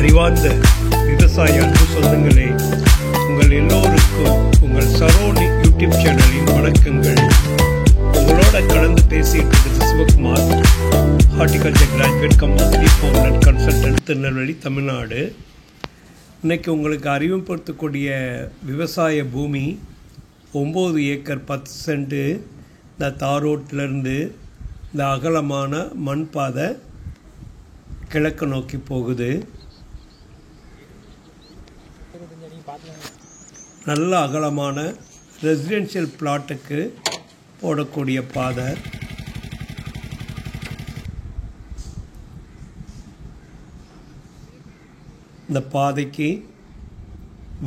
அறிவார்ந்த விவசாய அன்பு சொந்தங்களே, உங்கள் எல்லோருக்கும் உங்கள் சரோனி யூடியூப் சேனலின் வணக்கங்கள். உங்களோட கலந்து பேசிட்டு இருக்கிறது Sivakumar, horticulture graduate cum agri farmer consultant, Tirunelveli, Tamil Nadu. இன்றைக்கி உங்களுக்கு அறிமுகப்படுத்தக்கூடிய விவசாய பூமி 9 ஏக்கர் 10 சென்ட்டு. இந்த தாரோட்டிலேருந்து இந்த அகலமான மண் பாதை கிழக்கு நோக்கி போகுது. நல்ல அகலமான ரெசிடென்ஷியல் பிளாட்டுக்கு போடக்கூடிய பாதை. இந்த பாதைக்கு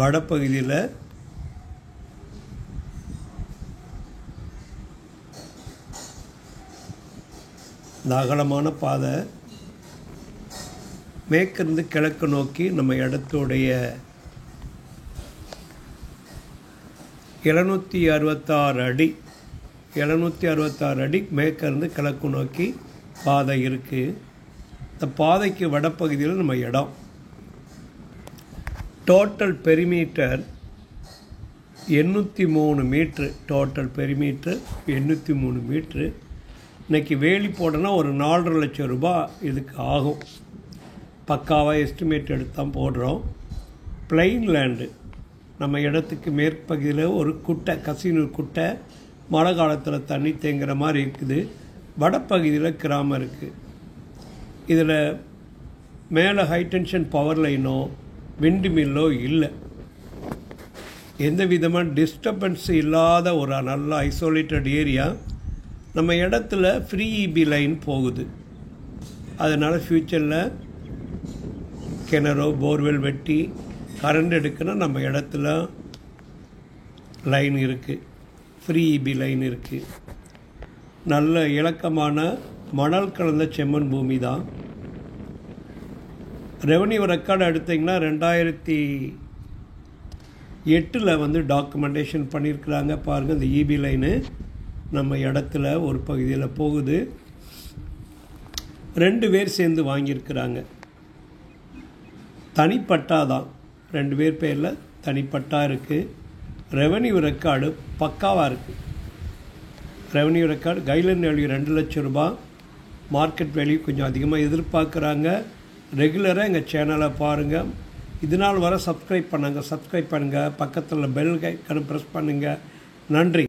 வடப்பகுதியில் இந்த அகலமான பாதை மேற்கிருந்து கிழக்கு நோக்கி நம்ம இடத்துடைய 766 அடி 766 அடி மேற்கிருந்து கிழக்கு நோக்கி பாதை இருக்குது. இந்த பாதைக்கு வடப்பகுதியில் நம்ம இடம். Total perimeter 803 metre. Total perimeter 803 metre. இன்றைக்கி வேலி போடனா ஒரு 4.5 லட்சம் ரூபாய் இதுக்கு ஆகும். பக்காவாக எஸ்டிமேட் எடுத்து தான் போடுறோம். Plain land. நம்ம இடத்துக்கு மேற்கு பகுதியில் ஒரு குட்டை, கசினூர் குட்டை, மழை காலத்தில் தண்ணி தேங்குற மாதிரி இருக்குது. வடப்பகுதியில் கிராமம் இருக்குது. இதில் மேலே ஹை டென்ஷன் பவர் லைனோ விண்டு மில்லோ இல்லை. எந்த விதமான டிஸ்டர்பன்ஸ் இல்லாத ஒரு நல்ல ஐசோலேட்டட் ஏரியா. நம்ம இடத்துல ஃப்ரீ இபி லைன் போகுது. அதனால் ஃப்யூச்சரில் கிணறோ போர்வெல் வெட்டி கரண்ட் எடுக்கணும் நம்ம இடத்துல லைன் இருக்குது. ஃப்ரீ இபி லைன் இருக்குது. நல்ல இலக்கமான மணல் கலந்த செம்மண் பூமி தான். ரெவன்யூ ரெக்கார்டு எடுத்திங்கன்னா 2008 டாக்குமெண்டேஷன் பண்ணியிருக்கிறாங்க. பாருங்கள், இந்த இபி லைனு நம்ம இடத்துல ஒரு பகுதியில் போகுது. 2 பேர் சேர்ந்து வாங்கியிருக்கிறாங்க. தனிப்பட்டா தான், 2 பேர் பேரில் தனிப்பட்டா இருக்குது. ரெவன்யூ ரெக்கார்டு பக்காவாக இருக்குது. ரெவன்யூ ரெக்கார்டு கைட்லைன் வேல்யூ 2 லட்சம் ரூபாய். மார்க்கெட் வேல்யூ கொஞ்சம் அதிகமாக எதிர்பார்க்குறாங்க. ரெகுலராக எங்கள் சேனலை பாருங்கள். இதனால் வர சப்ஸ்கிரைப் பண்ணுங்கள். பக்கத்தில் பெல் ஐக்கானை ப்ரெஸ் பண்ணுங்கள். நன்றி.